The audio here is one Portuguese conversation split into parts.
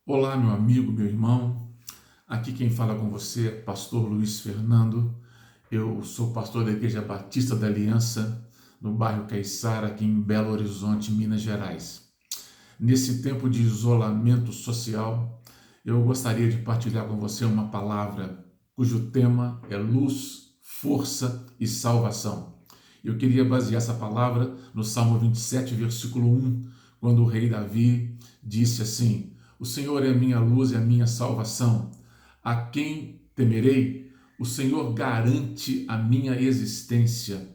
Olá, meu amigo, meu irmão. Aqui quem fala com você é Pastor Luiz Fernando. Eu sou pastor da Igreja Batista da Aliança, no bairro Caiçara, aqui em Belo Horizonte, Minas Gerais. Nesse tempo de isolamento social, eu gostaria de partilhar com você uma palavra cujo tema é luz, força e salvação. Eu queria basear essa palavra no Salmo 27, versículo 1, quando o rei Davi disse assim: O Senhor é a minha luz e a minha salvação. A quem temerei? O Senhor garante a minha existência.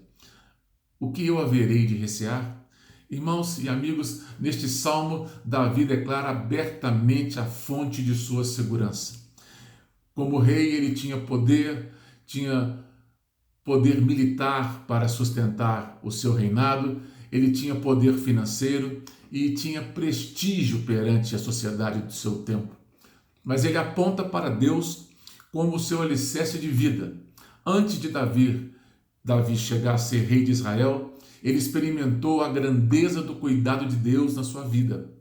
O que eu haverei de recear? Irmãos e amigos, neste salmo, Davi declara abertamente a fonte de sua segurança. Como rei, ele tinha poder militar para sustentar o seu reinado, ele tinha poder financeiro e tinha prestígio perante a sociedade do seu tempo. Mas ele aponta para Deus como o seu alicerce de vida. Antes de Davi chegar a ser rei de Israel, ele experimentou a grandeza do cuidado de Deus na sua vida.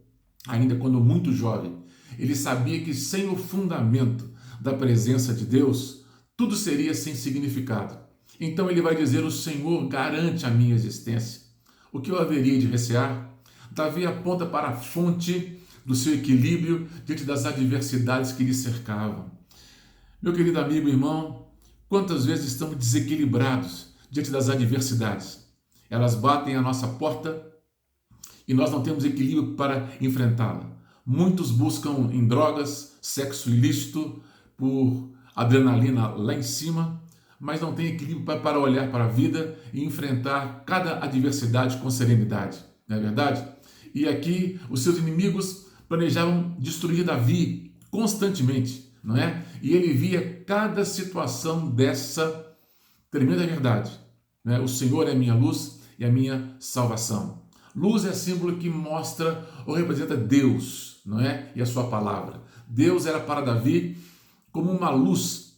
Ainda quando muito jovem, ele sabia que sem o fundamento da presença de Deus, tudo seria sem significado. Então ele vai dizer: o Senhor garante a minha existência. O que eu haveria de recear? Davi aponta para a fonte do seu equilíbrio diante das adversidades que lhe cercavam. Meu querido amigo e irmão, quantas vezes estamos desequilibrados diante das adversidades? Elas batem à nossa porta e nós não temos equilíbrio para enfrentá-la. Muitos buscam em drogas, sexo ilícito, por adrenalina lá em cima, mas não tem equilíbrio para olhar para a vida e enfrentar cada adversidade com serenidade, não é verdade? E aqui os seus inimigos planejavam destruir Davi constantemente, não é? E ele via cada situação dessa tremenda verdade, né? O Senhor é minha luz e a minha salvação. Luz é símbolo que mostra ou representa Deus, não é? E a sua palavra. Deus era para Davi como uma luz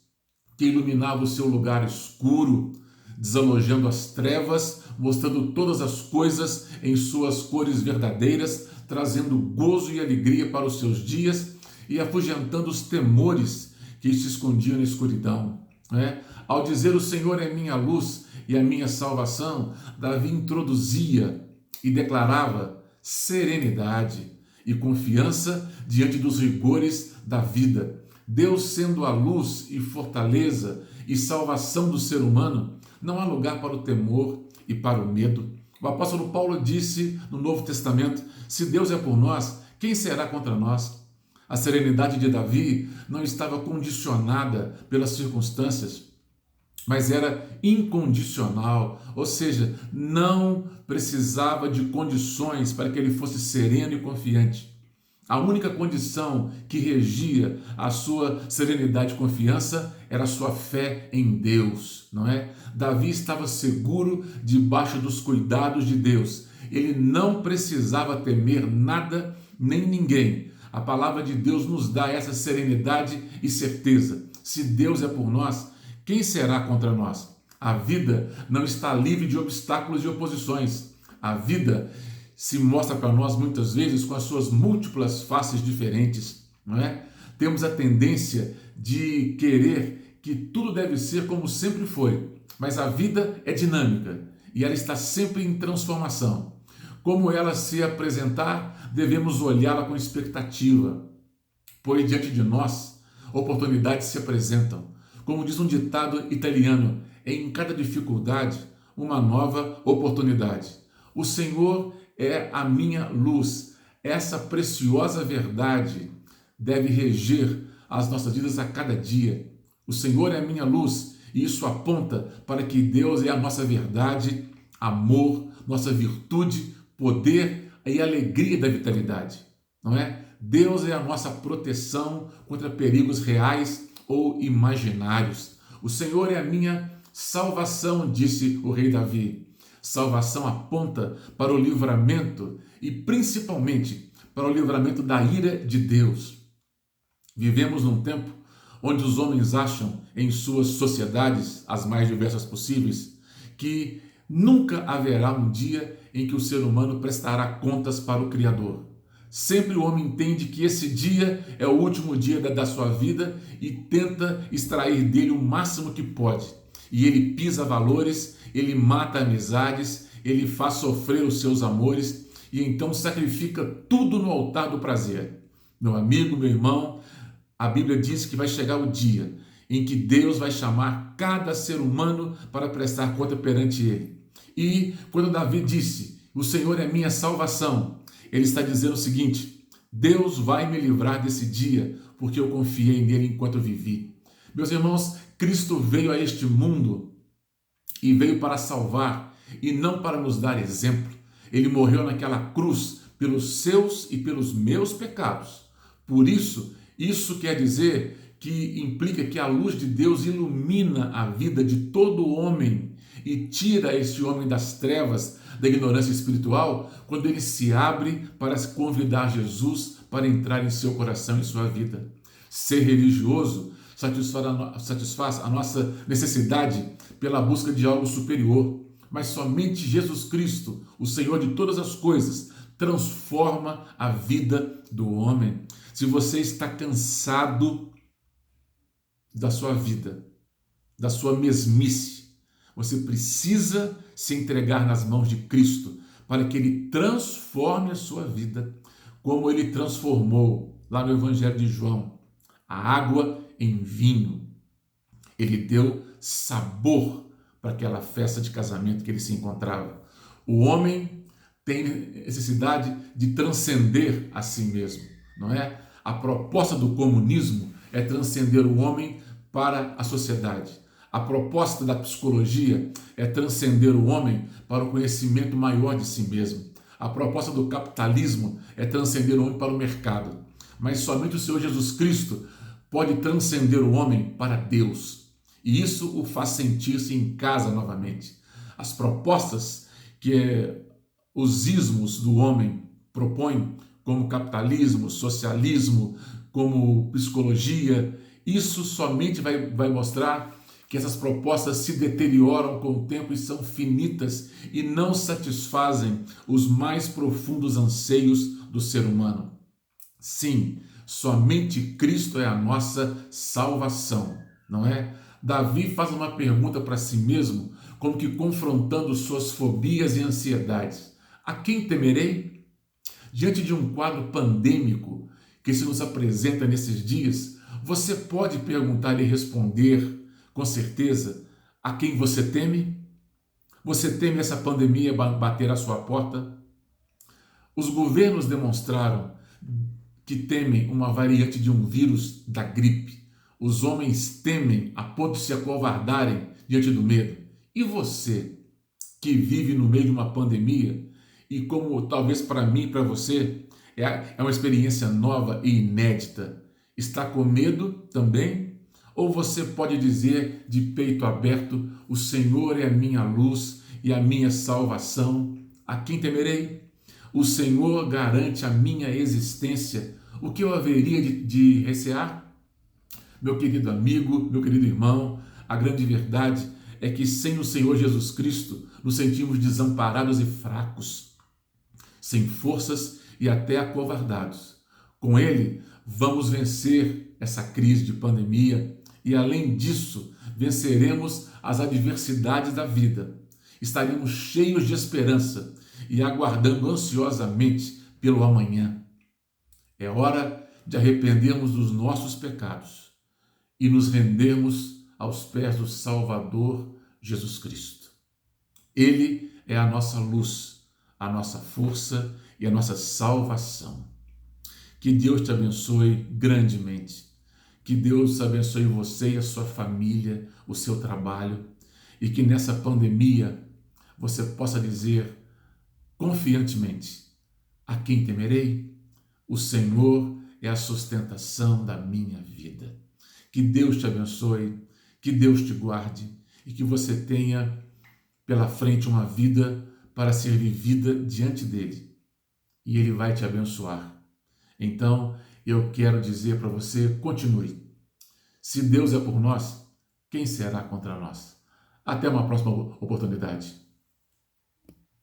que iluminava o seu lugar escuro, desalojando as trevas, mostrando todas as coisas em suas cores verdadeiras, trazendo gozo e alegria para os seus dias e afugentando os temores que se escondiam na escuridão, né? Ao dizer o Senhor é minha luz e a minha salvação, Davi introduzia e declarava serenidade e confiança diante dos rigores da vida. Deus sendo a luz e fortaleza e salvação do ser humano, não há lugar para o temor e para o medo. O apóstolo Paulo disse no Novo Testamento: se Deus é por nós, quem será contra nós? A serenidade de Davi não estava condicionada pelas circunstâncias, mas era incondicional, ou seja, não precisava de condições para que ele fosse sereno e confiante. A única condição que regia a sua serenidade e confiança era a sua fé em Deus, não é? Davi estava seguro debaixo dos cuidados de Deus. Ele não precisava temer nada nem ninguém. A palavra de Deus nos dá essa serenidade e certeza. Se Deus é por nós, quem será contra nós? A vida não está livre de obstáculos e oposições. A vida se mostra para nós muitas vezes com as suas múltiplas faces diferentes, não é? Temos a tendência de querer que tudo deve ser como sempre foi, mas a vida é dinâmica e ela está sempre em transformação. Como ela se apresentar, devemos olhá-la com expectativa, pois diante de nós oportunidades se apresentam. Como diz um ditado italiano, em cada dificuldade, uma nova oportunidade. O Senhor é a minha luz. Essa preciosa verdade deve reger as nossas vidas a cada dia. O Senhor é a minha luz e isso aponta para que Deus é a nossa verdade, amor, nossa virtude, poder e alegria da vitalidade, não é? Deus é a nossa proteção contra perigos reais ou imaginários. O Senhor é a minha salvação, disse o rei Davi. Salvação aponta para o livramento e principalmente para o livramento da ira de Deus. Vivemos num tempo onde os homens acham em suas sociedades, as mais diversas possíveis, que nunca haverá um dia em que o ser humano prestará contas para o Criador. Sempre o homem entende que esse dia é o último dia da sua vida e tenta extrair dele o máximo que pode. E ele pisa valores, ele mata amizades, ele faz sofrer os seus amores e então sacrifica tudo no altar do prazer. Meu amigo, meu irmão, a Bíblia diz que vai chegar o dia em que Deus vai chamar cada ser humano para prestar conta perante ele. E quando Davi disse, o Senhor é minha salvação, ele está dizendo o seguinte, Deus vai me livrar desse dia, porque eu confiei nele enquanto eu vivi. Meus irmãos, Cristo veio a este mundo e veio para salvar e não para nos dar exemplo. Ele morreu naquela cruz pelos seus e pelos meus pecados. Por isso, isso quer dizer que implica que a luz de Deus ilumina a vida de todo homem e tira esse homem das trevas, da ignorância espiritual, quando ele se abre para convidar Jesus para entrar em seu coração e sua vida. Ser religioso satisfaz a nossa necessidade pela busca de algo superior, mas somente Jesus Cristo, o Senhor de todas as coisas, transforma a vida do homem. Se você está cansado da sua vida, da sua mesmice, você precisa se entregar nas mãos de Cristo para que Ele transforme a sua vida, como Ele transformou lá no Evangelho de João, a água em vinho. Ele deu sabor para aquela festa de casamento que ele se encontrava. O homem tem necessidade de transcender a si mesmo, não é? A proposta do comunismo é transcender o homem para a sociedade. A proposta da psicologia é transcender o homem para o conhecimento maior de si mesmo. A proposta do capitalismo é transcender o homem para o mercado. Mas somente o Senhor Jesus Cristo pode transcender o homem para Deus. E isso o faz sentir-se em casa novamente. As propostas que os ismos do homem propõem, como capitalismo, socialismo, como psicologia, isso somente vai mostrar que essas propostas se deterioram com o tempo e são finitas e não satisfazem os mais profundos anseios do ser humano. Sim, somente Cristo é a nossa salvação, não é? Davi faz uma pergunta para si mesmo, como que confrontando suas fobias e ansiedades. A quem temerei? Diante de um quadro pandêmico que se nos apresenta nesses dias, você pode perguntar e responder com certeza a quem você teme? Você teme essa pandemia bater à sua porta? Os governos demonstraram que temem uma variante de um vírus da gripe. Os homens temem a ponto de se acovardarem diante do medo. E você, que vive no meio de uma pandemia, e como talvez para mim e para você, é uma experiência nova e inédita, está com medo também? Ou você pode dizer de peito aberto, o Senhor é a minha luz e a minha salvação, a quem temerei? O Senhor garante a minha existência, o que eu haveria de recear? Meu querido amigo, meu querido irmão, a grande verdade é que sem o Senhor Jesus Cristo nos sentimos desamparados e fracos, sem forças e até acovardados. Com Ele, vamos vencer essa crise de pandemia e, além disso, venceremos as adversidades da vida. Estaremos cheios de esperança e aguardando ansiosamente pelo amanhã. É hora de arrependermos dos nossos pecados e nos rendermos aos pés do Salvador Jesus Cristo. Ele é a nossa luz, a nossa força e a nossa salvação. Que Deus te abençoe grandemente. Que Deus abençoe você e a sua família, o seu trabalho, e que nessa pandemia você possa dizer confiantemente: a quem temerei? O Senhor é a sustentação da minha vida. Que Deus te abençoe, que Deus te guarde e que você tenha pela frente uma vida para ser vivida diante dele. E ele vai te abençoar. Então, eu quero dizer para você, continue. Se Deus é por nós, quem será contra nós? Até uma próxima oportunidade.